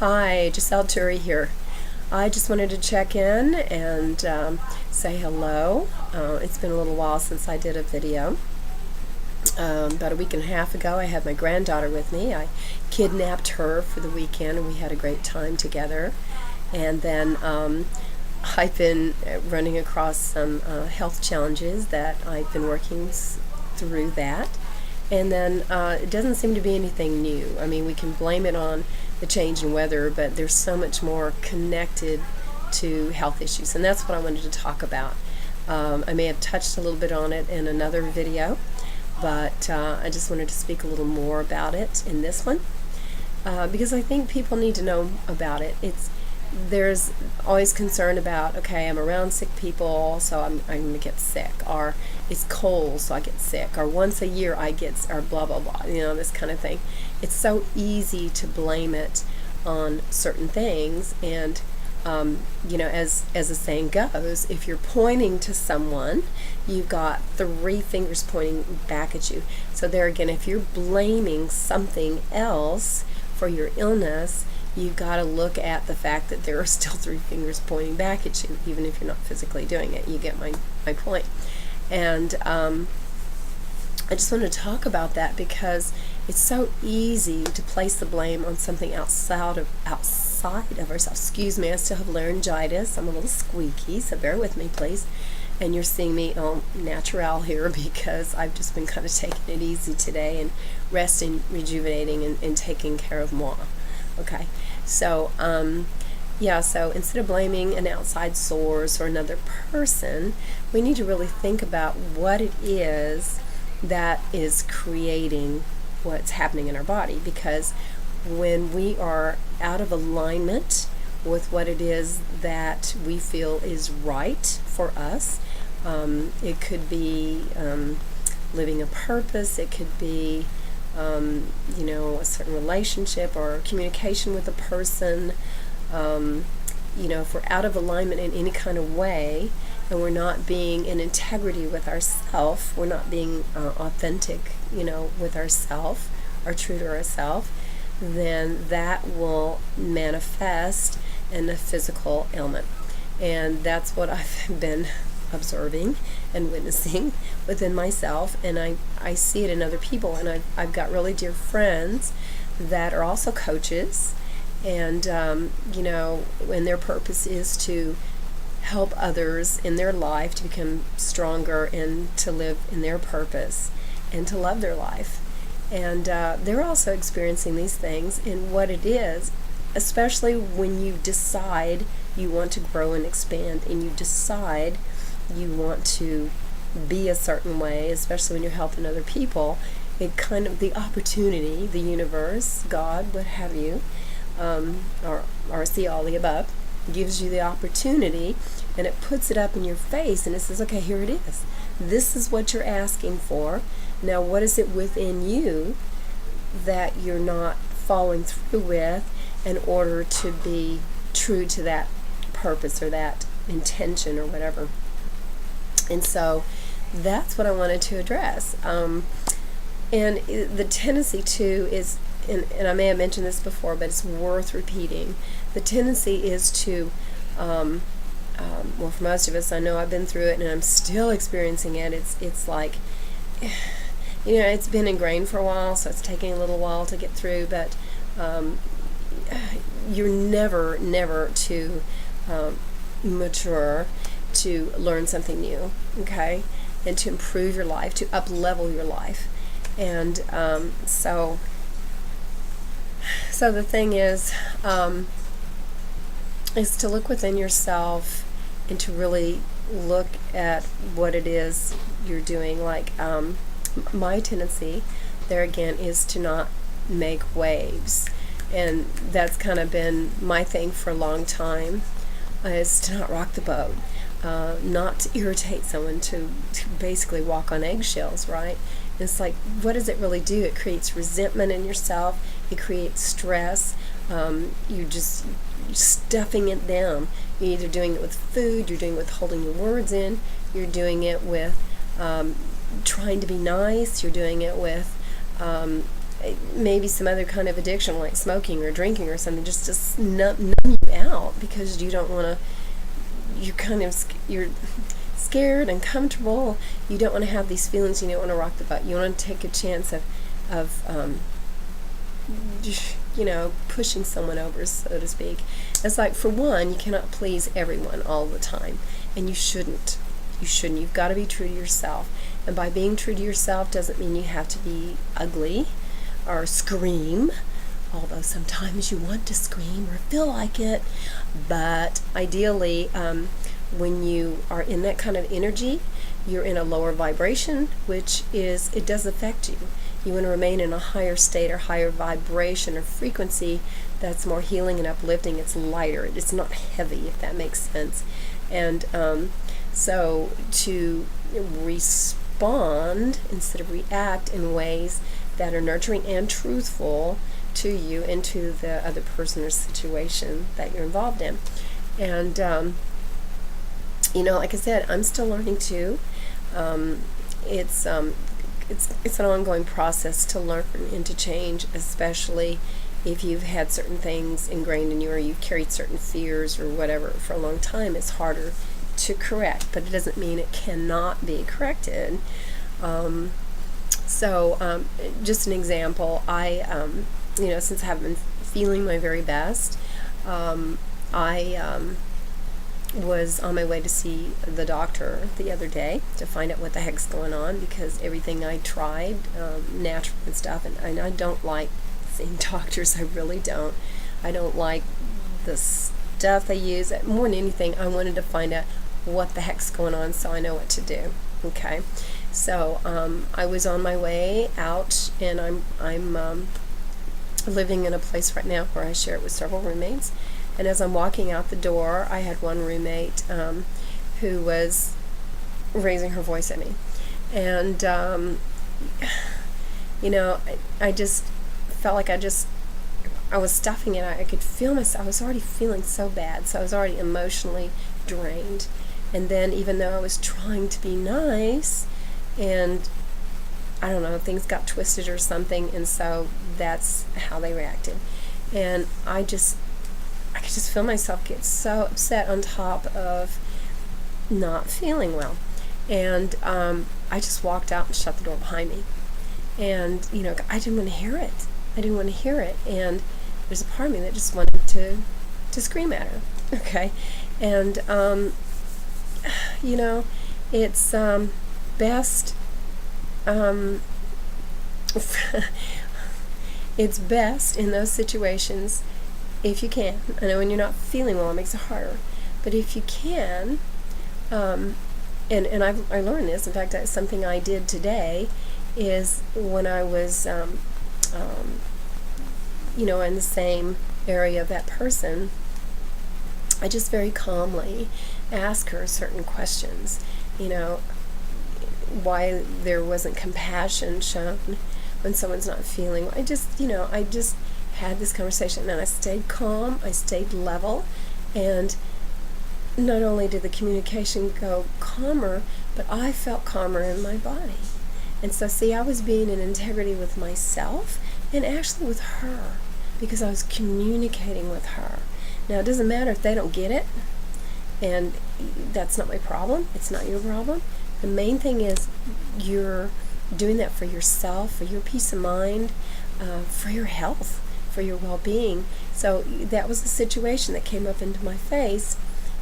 Hi, Giselle Turi here. I just wanted to check in and say hello. It's been a little while since I did a video. About a week and a half ago, I had my granddaughter with me. I kidnapped her for the weekend and we had a great time together. And then I've been running across some health challenges that I've been working through that. And then it doesn't seem to be anything new. I mean, we can blame it on the change in weather, but there's so much more connected to health issues, and that's what I wanted to talk about. I may have touched a little bit on it in another video, but I just wanted to speak a little more about it in this one because I think people need to know about it. There's always concern about, okay, I'm around sick people, so I'm going to get sick, or it's cold, so I get sick, or once a year I get, or blah, blah, blah, this kind of thing. It's so easy to blame it on certain things, and, as the saying goes, if you're pointing to someone, you've got three fingers pointing back at you. So there again, if you're blaming something else for your illness, you've got to look at the fact that there are still three fingers pointing back at you, even if you're not physically doing it. You get my point. And I just want to talk about that because it's so easy to place the blame on something outside of ourselves. Excuse me, I still have laryngitis. I'm a little squeaky, so bear with me, please. And you're seeing me on natural here because I've just been kind of taking it easy today and resting, rejuvenating, and taking care of moi. Okay, so so instead of blaming an outside source or another person, we need to really think about what it is that is creating what's happening in our body, because when we are out of alignment with what it is that we feel is right for us, it could be living a purpose, it could be a certain relationship or communication with a person. If we're out of alignment in any kind of way and we're not being in integrity with ourselves, we're not being authentic, with ourselves, or true to ourselves, then that will manifest in a physical ailment. And that's what I've been observing and witnessing within myself, and I see it in other people. And I've got really dear friends that are also coaches, and and their purpose is to help others in their life to become stronger and to live in their purpose and to love their life. And they're also experiencing these things. And what it is, especially when you decide you want to grow and expand, and you decide you want to be a certain way, especially when you're helping other people, it kind of, the opportunity, the universe, God, what have you, or see all the above, gives you the opportunity, and it puts it up in your face, and it says, okay, here it is. This is what you're asking for. Now, what is it within you that you're not following through with in order to be true to that purpose or that intention or whatever? And so that's what I wanted to address. And the tendency too is, and I may have mentioned this before, but it's worth repeating. The tendency is to, for most of us, I know I've been through it and I'm still experiencing it. It's like, it's been ingrained for a while, so it's taking a little while to get through, but you're never too mature to learn something new, okay, and to improve your life, to up-level your life. And so the thing is to look within yourself and to really look at what it is you're doing. Like my tendency there again is to not make waves, and that's kind of been my thing for a long time, is to not rock the boat. Not to irritate someone, to basically walk on eggshells, right? It's like, what does it really do? It creates resentment in yourself. It creates stress. You're just stuffing it down. You're either doing it with food, you're doing it with holding your words in, you're doing it with trying to be nice, you're doing it with maybe some other kind of addiction like smoking or drinking or something, just to numb you out, because you don't want to, you're scared, uncomfortable, you don't want to have these feelings, you don't want to rock the boat, you want to take a chance of pushing someone over, so to speak. It's like, for one, you cannot please everyone all the time, and you shouldn't. You've got to be true to yourself. And by being true to yourself doesn't mean you have to be ugly or scream, although sometimes you want to scream or feel like it. But ideally, when you are in that kind of energy, you're in a lower vibration, it does affect you. You want to remain in a higher state or higher vibration or frequency that's more healing and uplifting. It's lighter. It's not heavy, if that makes sense. And so to respond instead of react in ways that are nurturing and truthful to you and to the other person or situation that you're involved in. And like I said, I'm still learning too. It's an ongoing process to learn and to change, especially if you've had certain things ingrained in you, or you've carried certain fears or whatever for a long time. It's harder to correct, but it doesn't mean it cannot be corrected. Just an example, I since I haven't been feeling my very best, I was on my way to see the doctor the other day to find out what the heck's going on, because everything I tried, natural and stuff, and I don't like seeing doctors. I really don't. I don't like the stuff they use. More than anything, I wanted to find out what the heck's going on so I know what to do. Okay, so I was on my way out, and I'm living in a place right now where I share it with several roommates. And as I'm walking out the door, I had one roommate who was raising her voice at me. And, I just felt like I was stuffing it. I could feel myself. I was already feeling so bad. So I was already emotionally drained. And then, even though I was trying to be nice, and I don't know, things got twisted or something, and so that's how they reacted. And I could just feel myself get so upset on top of not feeling well. And I just walked out and shut the door behind me. And, I didn't want to hear it. And there's a part of me that just wanted to scream at her. Okay? And, it's best... it's best in those situations, if you can. I know when you're not feeling well, it makes it harder. But if you can, and I learned this. In fact, that's something I did today, is when I was, in the same area of that person, I just very calmly ask her certain questions. Why there wasn't compassion shown when someone's not feeling. I just had this conversation, and I stayed calm, I stayed level, and not only did the communication go calmer, but I felt calmer in my body. And so, see, I was being in integrity with myself and actually with her, because I was communicating with her. Now, it doesn't matter if they don't get it, and that's not my problem. It's not your problem. The main thing is you're doing that for yourself, for your peace of mind, for your health, for your well-being. So that was the situation that came up into my face,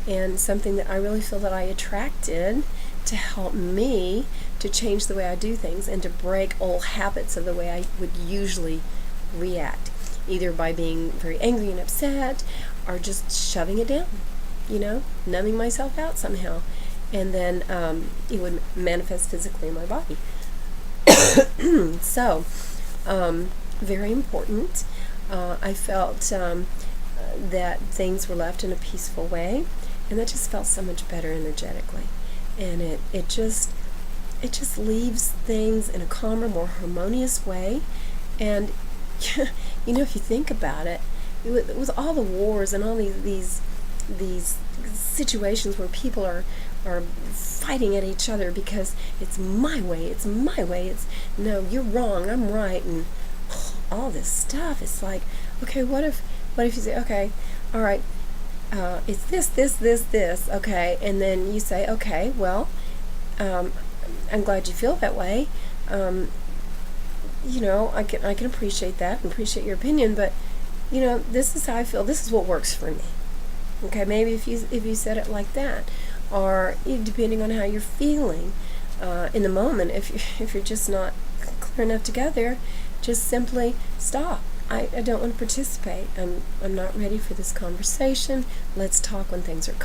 and something that I really feel that I attracted to help me to change the way I do things and to break old habits of the way I would usually react, either by being very angry and upset or just shoving it down, numbing myself out somehow. And then it would manifest physically in my body. So, very important. I felt that things were left in a peaceful way, and that just felt so much better energetically. And it just leaves things in a calmer, more harmonious way. And if you think about it, with all the wars and all these situations where people are fighting at each other because it's my way, it's no, you're wrong, I'm right, and all this stuff. It's like, okay, what if you say, okay, all right, it's this, okay, and then you say, okay, well, I'm glad you feel that way. I can appreciate that and appreciate your opinion, but this is how I feel. This is what works for me. Okay, maybe if you said it like that, or depending on how you're feeling in the moment, if you're just not clear enough together, just simply stop. I don't want to participate. I'm not ready for this conversation. Let's talk when things are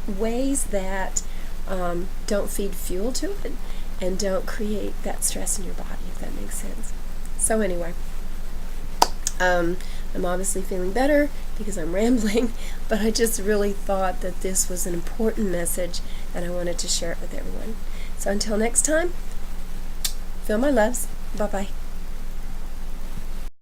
ways that don't feed fuel to it and don't create that stress in your body, if that makes sense. So anyway, I'm obviously feeling better because I'm rambling, but I just really thought that this was an important message and I wanted to share it with everyone. So until next time, feel my loves. Bye-bye.